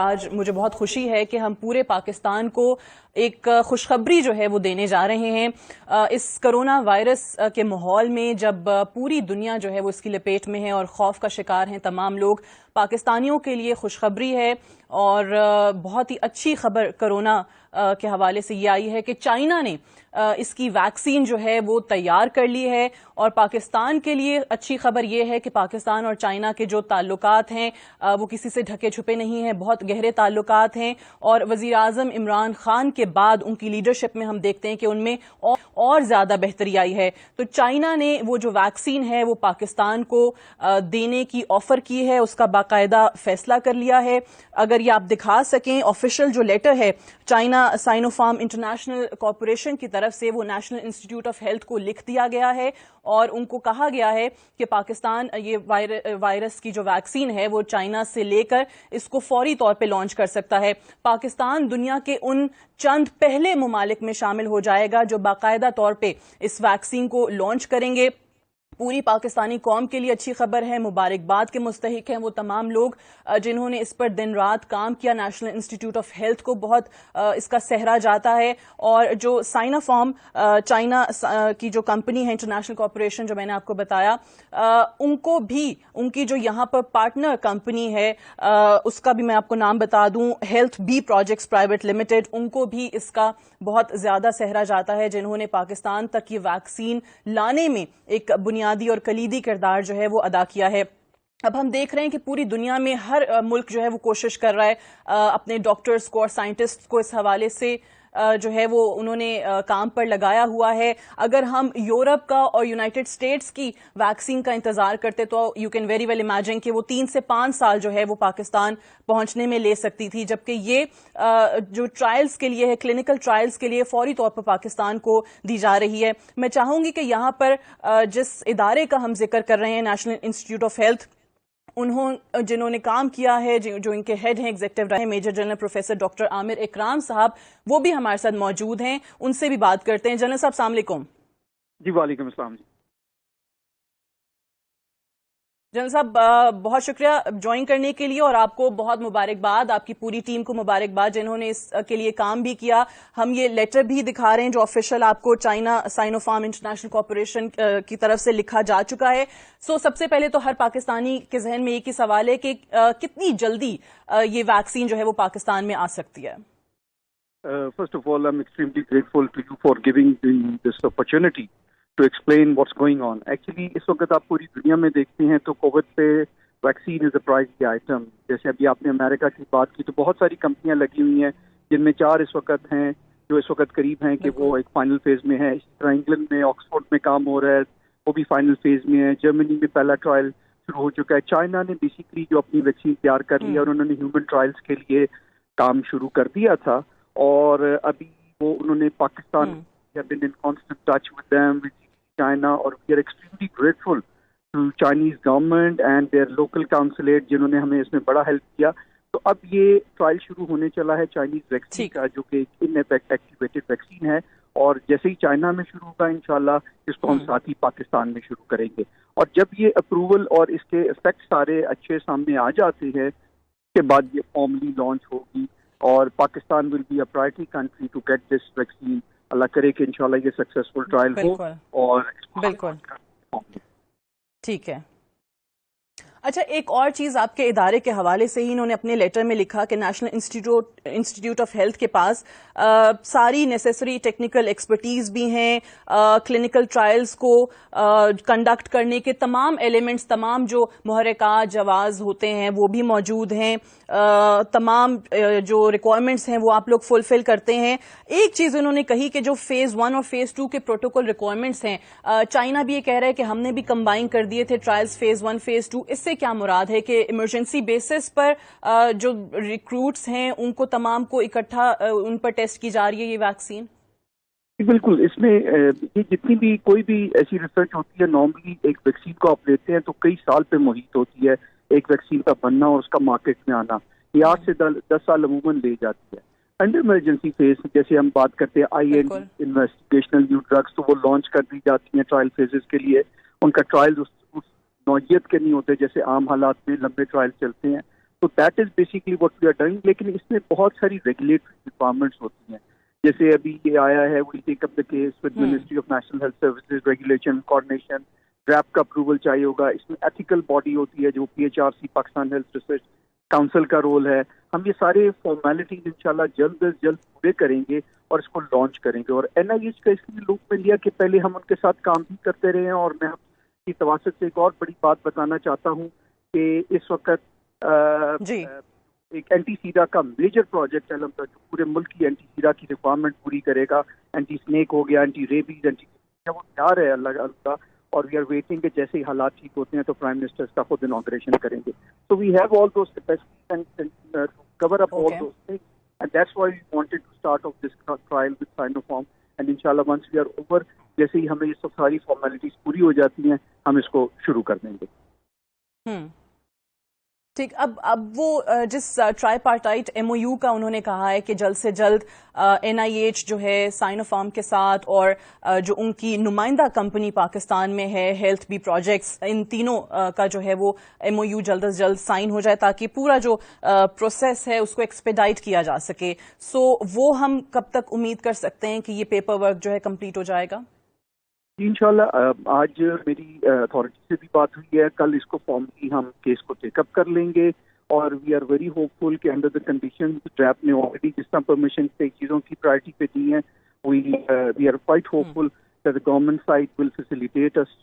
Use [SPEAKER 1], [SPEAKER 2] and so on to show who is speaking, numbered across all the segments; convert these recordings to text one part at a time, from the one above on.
[SPEAKER 1] آج مجھے بہت خوشی ہے کہ ہم پورے پاکستان کو ایک خوشخبری جو ہے وہ دینے جا رہے ہیں. اس کرونا وائرس کے ماحول میں جب پوری دنیا جو ہے وہ اس کی لپیٹ میں ہے اور خوف کا شکار ہیں تمام لوگ، پاکستانیوں کے لیے خوشخبری ہے اور بہت ہی اچھی خبر کرونا کے حوالے سے یہ آئی ہے کہ چائنا نے اس کی ویکسین جو ہے وہ تیار کر لی ہے. اور پاکستان کے لیے اچھی خبر یہ ہے کہ پاکستان اور چائنا کے جو تعلقات ہیں وہ کسی سے ڈھکے چھپے نہیں ہیں، بہت گہرے تعلقات ہیں. اور وزیر اعظم عمران خان کے بعد ان کی لیڈرشپ میں ہم دیکھتے ہیں کہ ان میں اور زیادہ بہتری آئی ہے. تو چائنا نے وہ جو ویکسین ہے وہ پاکستان کو دینے کی آفر کی ہے، اس کا باقاعدہ فیصلہ کر لیا ہے. اگر یہ آپ دکھا سکیں، آفیشیل جو لیٹر ہے چائنا سائنوفارم انٹرنیشنل کارپوریشن کی طرف سے وہ نیشنل انسٹیٹیوٹ آف ہیلتھ کو لکھ دیا گیا ہے اور ان کو کہا گیا ہے کہ پاکستان یہ وائرس کی جو ویکسین ہے وہ چائنا سے لے کر اس کو فوری طور پہ لانچ کر سکتا ہے. پاکستان دنیا کے ان چند پہلے ممالک میں شامل ہو جائے گا جو باقاعدہ طور پہ اس ویکسین کو لانچ کریں گے. پوری پاکستانی قوم کے لیے اچھی خبر ہے، مبارکباد کے مستحق ہیں وہ تمام لوگ جنہوں نے اس پر دن رات کام کیا. نیشنل انسٹیٹیوٹ آف ہیلتھ کو بہت اس کا سہرا جاتا ہے اور جو سائنوفارم چائنا کی جو کمپنی ہے انٹرنیشنل کارپوریشن جو میں نے آپ کو بتایا، ان کو بھی ان کی جو یہاں پر پارٹنر کمپنی ہے اس کا بھی میں آپ کو نام بتا دوں، health be projects private limited, ان کو بھی اس کا بہت زیادہ سہرا جاتا ہے جنہوں نے پاکستان تک یہ ویکسین لانے میں ایک بنیادی اور کلیدی کردار جو ہے وہ ادا کیا ہے. اب ہم دیکھ رہے ہیں کہ پوری دنیا میں ہر ملک جو ہے وہ کوشش کر رہا ہے اپنے ڈاکٹرز کو اور سائنٹسٹ کو اس حوالے سے جو ہے وہ انہوں نے کام پر لگایا ہوا ہے. اگر ہم یورپ کا اور یونائٹڈ اسٹیٹس کی ویکسین کا انتظار کرتے تو you can very well imagine کہ وہ 3 سے 5 سال جو ہے وہ پاکستان پہنچنے میں لے سکتی تھی، جبکہ یہ جو ٹرائلز کے لیے ہے، کلینکل ٹرائلز کے لیے فوری طور پر پاکستان کو دی جا رہی ہے. میں چاہوں گی کہ یہاں پر جس ادارے کا ہم ذکر کر رہے ہیں نیشنل انسٹیٹیوٹ آف ہیلتھ، جنہوں نے کام کیا ہے، جو ان کے ہیڈ ہیں ایگزیکٹو رہے میجر جنرل پروفیسر ڈاکٹر عامر اکرام صاحب، وہ بھی ہمارے ساتھ موجود ہیں. ان سے بھی بات کرتے ہیں. جنرل صاحب السلام علیکم.
[SPEAKER 2] جی وعلیکم السلام.
[SPEAKER 1] جنرل صاحب بہت شکریہ جوائن کرنے کے لیے اور آپ کو بہت مبارکباد، آپ کی پوری ٹیم کو مبارکباد جنہوں نے اس کے لیے کام بھی کیا. ہم یہ لیٹر بھی دکھا رہے ہیں جو آفیشیل آپ کو چائنا سائنوفارم انٹرنیشنل کارپوریشن کی طرف سے لکھا جا چکا ہے. سب سے پہلے تو ہر پاکستانی کے ذہن میں ایک ہی سوال ہے کہ کتنی جلدی یہ ویکسین جو ہے وہ پاکستان میں آ سکتی ہے؟
[SPEAKER 2] First of all, I'm extremely grateful to you for giving this opportunity to explain what's going on. Actually, اس وقت آپ پوری دنیا میں دیکھتے ہیں تو کووڈ پہ ویکسین از اے پرائزی آئٹم. جیسے ابھی آپ نے امریکہ کی بات کی تو بہت ساری کمپنیاں لگی ہوئی ہیں جن میں 4 اس وقت ہیں جو اس وقت قریب ہیں کہ وہ ایک فائنل فیز میں ہے. اسی طرح انگلینڈ میں آکسفورڈ میں کام ہو رہا ہے، وہ بھی فائنل فیز میں ہے. جرمنی میں پہلا ٹرائل شروع ہو چکا ہے. چائنا نے بیسیکلی جو اپنی ویکسین تیار کر لی اور انہوں نے ہیومن ٹرائلز کے لیے کام شروع کر دیا تھا اور ابھی وہ انہوں نے Pakistan been in constant touch with them, with China, اور we are extremely grateful to Chinese government and their local consulate جنہوں نے ہمیں اس میں بڑا ہیلپ کیا. تو اب یہ ٹرائل شروع ہونے چلا ہے چائنیز ویکسین کا جو کہ ان ایفیکٹ ایکٹیویٹڈ ویکسین ہے اور جیسے ہی چائنا میں شروع ہوگا انشاءاللہ اس کو ہم ساتھ ہی پاکستان میں شروع کریں گے. اور جب یہ اپروول اور اس کے افیکٹ سارے اچھے سامنے آ جاتے ہیں اس کے بعد یہ فارملی لانچ ہوگی اور Pakistan will be a priority country to get this vaccine. اللہ کرے کہ انشاءاللہ یہ سکسیسفل ٹرائل ہو اور
[SPEAKER 1] بالکل ٹھیک ہے. اچھا، ایک اور چیز آپ کے ادارے کے حوالے سے ہی انہوں نے اپنے لیٹر میں لکھا کہ نیشنل انسٹیٹیوٹ آف ہیلتھ کے پاس ساری نیسیسری ٹیکنیکل ایکسپرٹیز بھی ہیں، کلینکل ٹرائلز کو کنڈکٹ کرنے کے تمام ایلیمنٹس، تمام جو محرکات جواز ہوتے ہیں وہ بھی موجود ہیں، تمام جو ریکوائرمنٹس ہیں وہ آپ لوگ فلفل کرتے ہیں. ایک چیز انہوں نے کہی کہ جو فیز 1 اور فیز 2 کے پروٹوکول ریکوائرمنٹس ہیں، چائنا بھی یہ کہہ رہا ہے کہ ہم نے بھی کمبائن کر دیے تھے ٹرائلز فیز 1 فیز 2. اس سے کیا مراد ہے کہ ایمرجنسی بیسس پر جو ریکروٹس ہیں ان کو تمام کو اکٹھا ان پر ٹیسٹ کی جا رہی ہے یہ ویکسین؟
[SPEAKER 2] بالکل. اس میں یہ جتنی بھی کوئی بھی ایسی ریسرچ ہوتی ہے نارملی ایک ویکسین کو آپ لیتے ہیں تو کئی سال پہ محیط ہوتی ہے ایک ویکسین کا بننا اور اس کا مارکیٹ میں آنا. یہ 8 سے 10 سال عموماً لے جاتی ہے. انڈر ایمرجنسی فیز جیسے ہم بات کرتے ہیں آئی این ڈی انویسٹیگیشنل نیو ڈرگس تو وہ لانچ کر دی جاتی ہیں ٹرائل فیزز کے لیے. ان کا ٹرائل اس نوعیت کے نہیں ہوتے جیسے عام حالات میں لمبے ٹرائل چلتے ہیں. تو that is basically what we are doing. لیکن اس میں بہت ساری ریگولیٹری ریکوائرمنٹس ہوتی ہیں. جیسے ابھی یہ آیا ہے we take up the case with ministry of national health services, regulation, coordination, DRAP کا اپروول چاہیے ہوگا. اس میں ایتھیکل باڈی ہوتی ہے جو PHRC Pakistan health research council کا رول ہے. ہم یہ سارے فارمیلٹیز انشاءاللہ جلد از جلد پورے کریں گے اور اس کو لانچ کریں گے. اور NIH کا اس لیے لوپ میں لیا کہ پہلے ہم ان کے ساتھ کام بھی کرتے رہے ہیں. اور میں آپ کی تواسط سے ایک اور بڑی بات بتانا چاہتا ہوں کہ اس وقت
[SPEAKER 1] جی
[SPEAKER 2] ایک اینٹی سیڈا کا میجر پروجیکٹ ہے جو پورے ملک کی اینٹی سیڈا کی ریکوائرمنٹ پوری کرے گا. اینٹی اسنیک ہو گیا, اینٹی ریبیز, وہ تیار ہے اللہ. اور وی آر ویٹنگ کہ جیسے ہی حالات ٹھیک ہوتے ہیں تو پرائم منسٹر اس کا خود انوگریشن کریں گے. So we have all those capacities to cover up all those things, and that's why we wanted to start off this trial with Sinopharm. And انشاءاللہ ونس وی آر اوور, جیسے ہی ہمیں یہ سب ساری فارمیلٹیز پوری ہو جاتی ہیں, ہم اس کو شروع کر دیں گے.
[SPEAKER 1] ٹھیک. اب وہ جس ٹرائی پارٹائٹ MOU کا انہوں نے کہا ہے کہ جلد سے جلد NIH جو ہے سائنوفارم کے ساتھ اور جو ان کی نمائندہ کمپنی پاکستان میں ہے ہیلتھ بی پروجیکٹس, ان تینوں کا جو ہے وہ MOU جلد از جلد سائن ہو جائے تاکہ پورا جو پروسیس ہے اس کو ایکسپیڈائٹ کیا جا سکے. سو وہ ہم کب تک امید کر سکتے ہیں کہ یہ پیپر ورک جو ہے کمپلیٹ ہو جائے گا؟
[SPEAKER 2] انشاءاللہ آج میری اتھارٹی سے بھی بات ہوئی ہے. کل اس کو فارملی ہم کیس کو ٹیک اپ کر لیں گے. اور وی آر ویری ہوپ فل کہ انڈر دا کنڈیشن ڈریپ نے آلریڈی جس طرح پرمیشن چیزوں کی پرائرٹی پہ دی ہیں, we are quite hopeful that the government side will facilitate us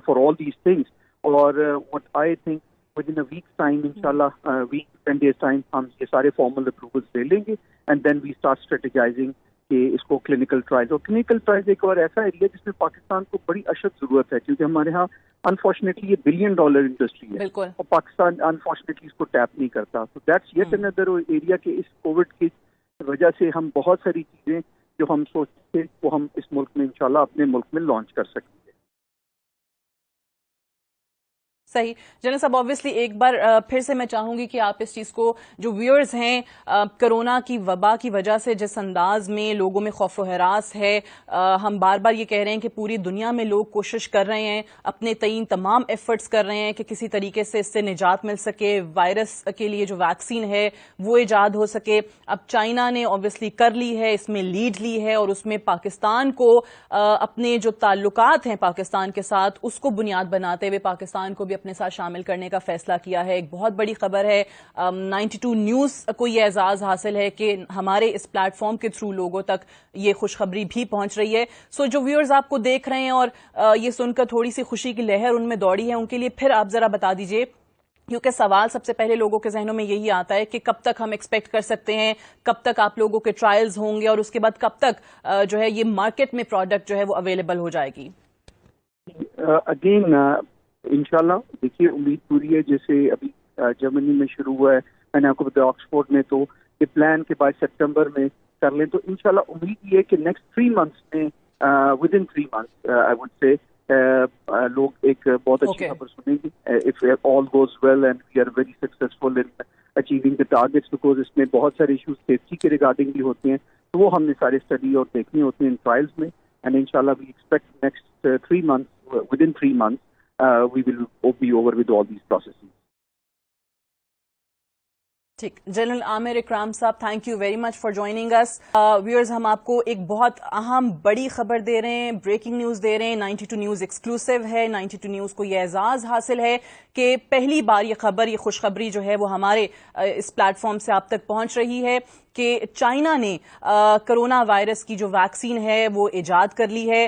[SPEAKER 2] for all these things. اور what I think within a week's time, inshallah, week 10 days time, ہم یہ سارے formal approvals لے لیں گے and then we start strategizing کہ اس کو clinical trial. اور کلینکل ٹرائل ایک اور ایسا ایریا جس میں پاکستان کو بڑی اشد ضرورت ہے, کیونکہ ہمارے ہاں انفارچونیٹلی یہ $1 billion انڈسٹری ہے اور پاکستان انفارچونیٹلی اس کو ٹیپ نہیں کرتا. تو دیٹس یٹ اندر ایریا کہ اس کووڈ کی وجہ سے ہم بہت ساری چیزیں جو ہم سوچتے تھے وہ ہم اس ملک میں انشاءاللہ اپنے ملک میں لانچ کر سکیں گے.
[SPEAKER 1] صحیح. جنرل صاحب آبویسلی ایک بار پھر سے میں چاہوں گی کہ آپ اس چیز کو, جو ویورز ہیں, کرونا کی وبا کی وجہ سے جس انداز میں لوگوں میں خوف و ہراس ہے, ہم بار بار یہ کہہ رہے ہیں کہ پوری دنیا میں لوگ کوشش کر رہے ہیں, اپنے تئیں تمام ایفرٹس کر رہے ہیں کہ کسی طریقے سے اس سے نجات مل سکے, وائرس کے لیے جو ویکسین ہے وہ ایجاد ہو سکے. اب چائنا نے آبویسلی کر لی ہے, اس میں لیڈ لی ہے, اور اس میں پاکستان کو اپنے جو تعلقات ہیں پاکستان کے ساتھ اس کو بنیاد بناتے ہوئے پاکستان کو بھی اپنے ساتھ شامل کرنے کا فیصلہ کیا ہے. ایک بہت بڑی خبر ہے, 92 نیوز کو یہ اعزاز حاصل ہے کہ ہمارے اس پلیٹ فارم کے تھرو لوگوں تک یہ خوشخبری بھی پہنچ رہی ہے. سو جو ویورز آپ کو دیکھ رہے ہیں اور یہ سن کر تھوڑی سی خوشی کی لہر ان میں دوڑی ہے, ان کے لیے پھر آپ ذرا بتا دیجئے, کیونکہ سوال سب سے پہلے لوگوں کے ذہنوں میں یہی آتا ہے کہ کب تک ہم ایکسپیکٹ کر سکتے ہیں, کب تک آپ لوگوں کے ٹرائلز ہوں گے, اور اس کے بعد کب تک جو ہے یہ مارکیٹ میں پروڈکٹ جو ہے وہ اویلیبل ہو جائے گی؟
[SPEAKER 2] اگین انشاءاللہ دیکھیے امید پوری ہے. جیسے ابھی جرمنی میں شروع ہوا ہے, میں نے آپ کو بتایا آکسفورڈ میں, تو یہ پلان کے بعد سپٹمبر میں کر لیں. تو انشاءاللہ امید یہ ہے کہ نیکسٹ 3 months میں with in 3 months I would سے لوگ ایک بہت اچھی خبر سنیں گے. If all goes well and we are very successful in achieving the targets, because اس میں بہت سارے ایشوز سیفٹی کے ریگارڈنگ بھی ہوتے ہیں, تو وہ ہم نے سارے اسٹڈی اور دیکھنے ہوتے ہیں ان ٹرائلز میں. اینڈ انشاءاللہ we expect next 3 months, with in 3 months we will be over with all these processes.
[SPEAKER 1] ٹھیک. General Aamir Ikram sahab, thank you very much for joining us. Viewers, ہم آپ کو ایک بہت اہم بڑی خبر دے رہے ہیں, بریکنگ نیوز دے رہے ہیں. 92 نیوز ایکسکلوسیو ہے. 92 نیوز کو یہ اعزاز حاصل ہے کہ پہلی بار یہ خبر, یہ خوشخبری جو ہے وہ ہمارے اس پلیٹ فارم سے آپ تک پہنچ رہی ہے کہ چائنا نے کرونا وائرس کی جو ویکسین ہے وہ ایجاد کر لی ہے,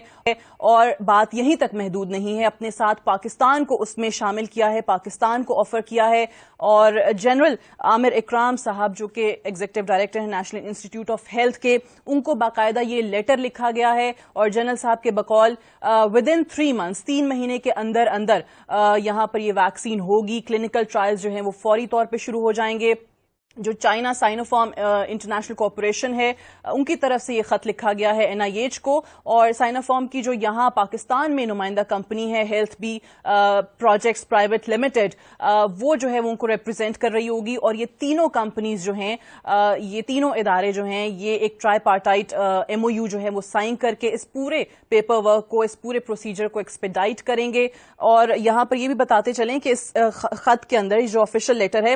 [SPEAKER 1] اور بات یہیں تک محدود نہیں ہے, اپنے ساتھ پاکستان کو اس میں شامل کیا ہے, پاکستان کو آفر کیا ہے. اور جنرل عامر اکرام صاحب جو کہ ایگزیکٹو ڈائریکٹر ہیں نیشنل انسٹیٹیوٹ آف ہیلتھ کے, ان کو باقاعدہ یہ لیٹر لکھا گیا ہے, اور جنرل صاحب کے بقول ود ان 3 months, 3 مہینے کے اندر اندر یہاں پر یہ ویکسین ہوگی. کلینکل ٹرائلز جو ہیں وہ فوری طور پہ شروع ہو جائیں گے. جو چائنا سائنوفارم انٹرنیشنل کارپوریشن ہے ان کی طرف سے یہ خط لکھا گیا ہے NIH کو, اور سائنوفارم کی جو یہاں پاکستان میں نمائندہ کمپنی ہے health be projects private limited, وہ جو ہے وہ ان کو ریپرزینٹ کر رہی ہوگی. اور یہ تینوں کمپنیز جو ہیں, یہ تینوں ادارے جو ہیں, یہ ایک ٹرائی پارٹائٹ MOU جو ہے وہ سائن کر کے اس پورے پیپر ورک کو, اس پورے پروسیجر کو ایکسپیڈائٹ کریں گے. اور یہاں پر یہ بھی بتاتے چلیں کہ اس خط کے اندر جو آفیشیل لیٹر ہے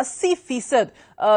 [SPEAKER 1] 80%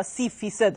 [SPEAKER 1] 80%